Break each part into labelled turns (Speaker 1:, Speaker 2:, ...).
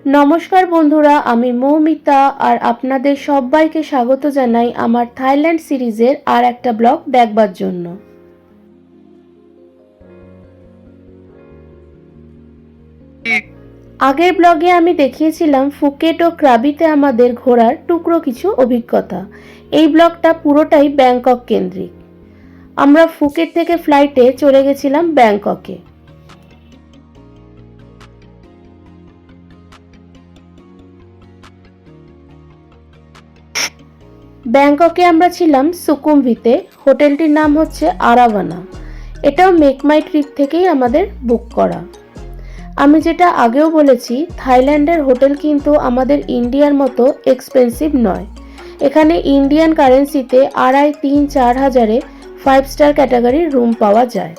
Speaker 1: নমস্কার বন্ধুরা, আমি মৌমিতা আর আপনাদের সবাইকে স্বাগত জানাই আমার থাইল্যান্ড সিরিজের আর একটা ব্লগ দেখবার জন্য। আগের ব্লগে আমি দেখিয়েছিলাম ফুকেট ও ক্রাবিতে আমাদের ঘোরার টুকরো কিছু অভিজ্ঞতা। এই ব্লগটা পুরোটাই ব্যাংকক কেন্দ্রিক। আমরা ফুকেট থেকে ফ্লাইটে চলে গেছিলাম ব্যাংককে। ব্যাংককে আমরা ছিলাম সুকুমভিতে। হোটেলটির নাম হচ্ছে আরাভানা। এটাও মেক মাই ট্রিপ থেকেই আমাদের বুক করা। আমি যেটা আগেও বলেছি, থাইল্যান্ডের হোটেল কিন্তু আমাদের ইন্ডিয়ার মতো এক্সপেন্সিভ নয়। এখানে ইন্ডিয়ান কারেন্সিতে 2,500-3,000-4,000-এ 5 স্টার ক্যাটাগরির রুম পাওয়া যায়।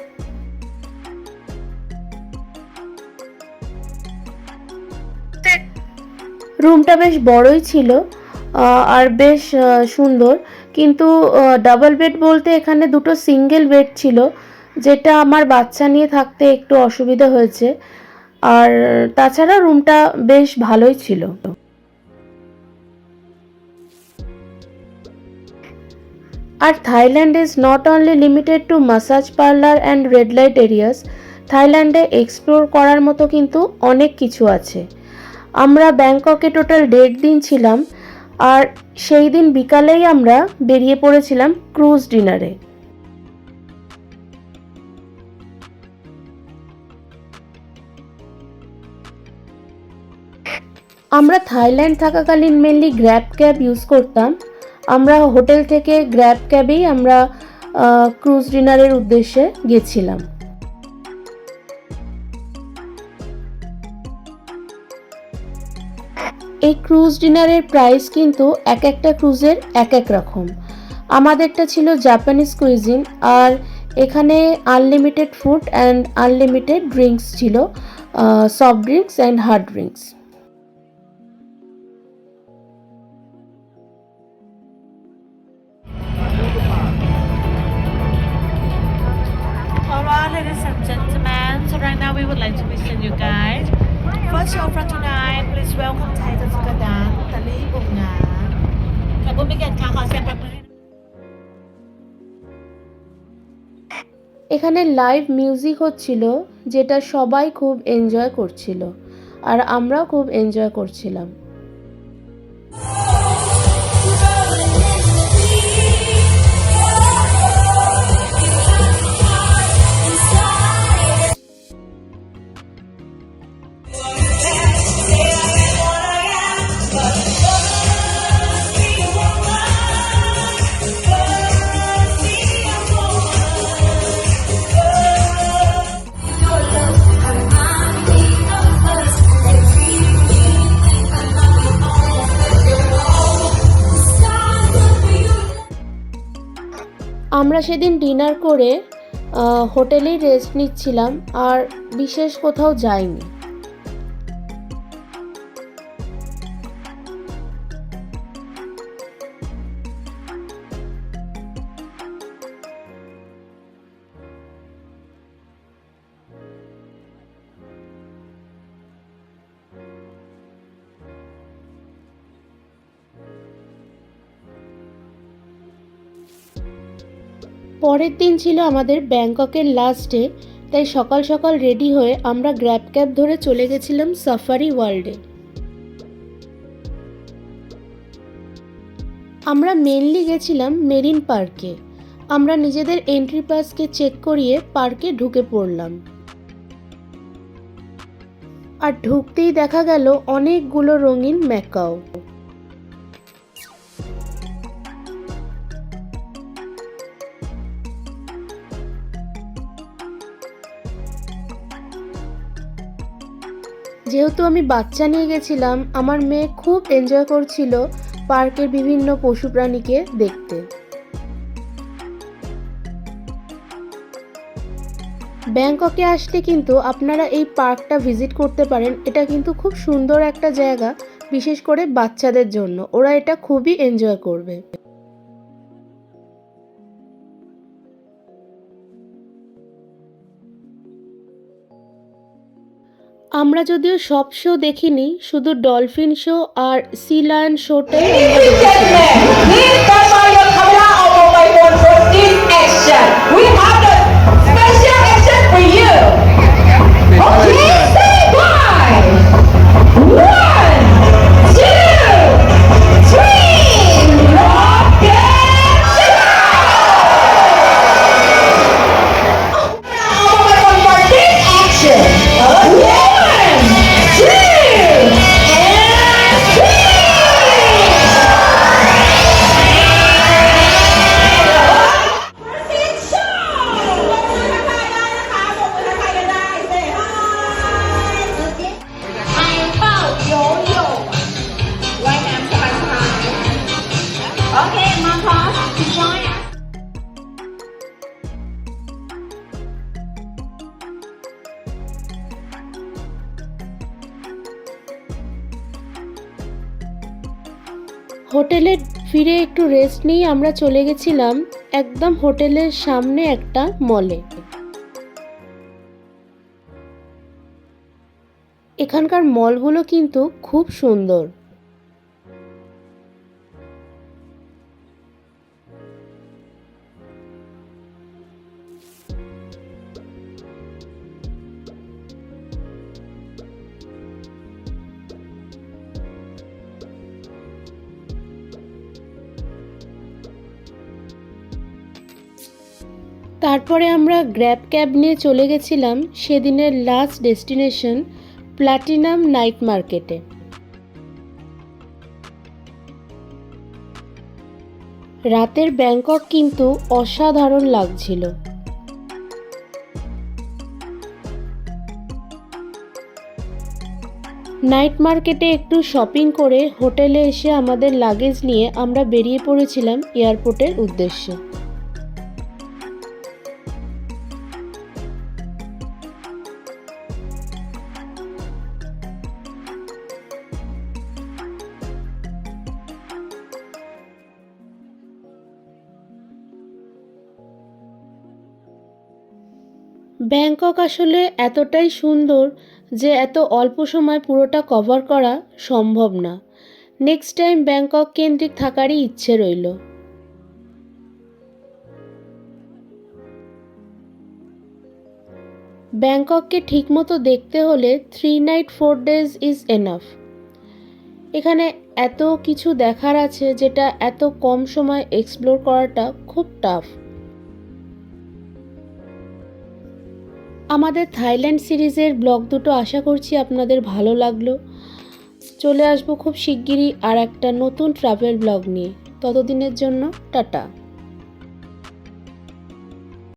Speaker 1: রুমটা বেশ বড়ই ছিল আর বেশ সুন্দর, কিন্তু ডাবল বেড বলতে এখানে দুটো সিঙ্গেল বেড ছিল, যেটা আমার বাচ্চা নিয়ে থাকতে একটু অসুবিধা হয়েছে। আর তাছাড়া রুমটা বেশ ভালোই ছিল। আর Thailand is not only limited to massage parlour and red light areas. থাইল্যান্ডে এক্সপ্লোর করার মতো কিন্তু অনেক কিছু আছে। আমরা ব্যাংককে টোটাল 1.5 দিন ছিলাম, আর সেই দিন বিকালেই আমরা বেরিয়ে পড়েছিলাম ক্রুজ ডিনারে। আমরা থাইল্যান্ড থাকাকালীন মেনলি গ্র্যাব ক্যাব ইউজ করতাম। আমরা হোটেল থেকে গ্র্যাব ক্যাবেই আমরা ক্রুজ ডিনারের উদ্দেশ্যে গেছিলাম। এই ক্রুজ ডিনারের প্রাইস কিন্তু এক একটা ক্রুজের এক এক রকম। আমাদেরটা ছিল জাপানিজ কুইজিন, আর এখানে unlimited food and unlimited drinks ছিল, soft drinks and hard drinks.
Speaker 2: Alright, ladies and gentlemen, so right now we would like to present you guys. First show for tonight, please welcome Titus Gadan, Tali Bunga. ขอบคุณพี่เกศค่ะขอเสียงปรบมือให้
Speaker 1: এখানে live music হচ্ছিল, যেটা সবাই খুব enjoy করছিল, আর আমরাও খুব enjoy করছিলাম। আমরা সেদিন ডিনার করে হোটেলেই রেস্ট নিচ্ছিলাম, আর বিশেষ কোথাও যাইনি। পরের দিন ছিল আমাদের ব্যাংককের লাস্ট ডে, তাই সকাল সকাল রেডি হয়ে আমরা গ্র্যাব ক্যাব ধরে চলে গেছিলাম সাফারি ওয়ার্ল্ডে। আমরা মেনলি গেছিলাম মেরিন পার্কে। আমরা নিজেদের এন্ট্রি পাসকে চেক করিয়ে পার্কে ঢুকে পড়লাম, আর ঢুকতেই দেখা গেল অনেকগুলো রঙিন ম্যাকাও। যেহেতু আমি বাচ্চা নিয়ে গেছিলাম, আমার মেয়ে খুব এনজয় করছিল পার্কের বিভিন্ন পশু প্রাণীকে দেখতে। ব্যাংককে আসলে কিন্তু আপনারা এই পার্কটা ভিজিট করতে পারেন। এটা কিন্তু খুব সুন্দর একটা জায়গা, বিশেষ করে বাচ্চাদের জন্য। ওরা এটা খুবই এনজয় করবে। আমরা যদিও সব শো দেখিনি, শুধু ডলফিন শো আর সি লায়ন শোটাই
Speaker 3: Ladies and gentlemen, please stand by your camera or mobile phone for this action. We have the special action for you. Okay, say bye. 1, 2, 3, rocket mobile phone for this action. Okay, 1, 2, and 3. Okay, mom, pause. Join us.
Speaker 1: হোটেলে ফিরে একটু rest নিয়ে আমরা চলে গেছিলাম একদম হোটেলের সামনে একটা মলে। এখানকার মলগুলো কিন্তু খুব সুন্দর। তারপরে আমরা গ্র্যাব ক্যাব নিয়ে চলে গেছিলাম সেদিনের লাস্ট ডেস্টিনেশন প্ল্যাটিনাম নাইট মার্কেটে। রাতের ব্যাংকক কিন্তু অসাধারণ লাগছিল। নাইট মার্কেটে একটু শপিং করে হোটেলে এসে আমাদের লাগেজ নিয়ে আমরা বেরিয়ে পড়েছিলাম এয়ারপোর্টের উদ্দেশ্যে। ব্যাংকক আসলে এতটাই সুন্দর যে এত অল্প সময় পুরোটা কভার করা সম্ভব না। নেক্সট টাইম ব্যাংকক কেন্দ্রিক থাকারই ইচ্ছে রইল। ব্যাংকককে ঠিকমতো দেখতে হলে 3 নাইট 4 ডেজ ইজ এনাফ। এখানে এত কিছু দেখার আছে যেটা এত কম সময় এক্সপ্লোর করাটা খুব টাফ। আমাদের থাইল্যান্ড সিরিজের ব্লগ দুটো আশা করছি আপনাদের ভালো লাগলো। চলে আসবো খুব শিগগিরই আর একটা নতুন ট্রাভেল ব্লগ নিয়ে। ততদিনের জন্য টাটা।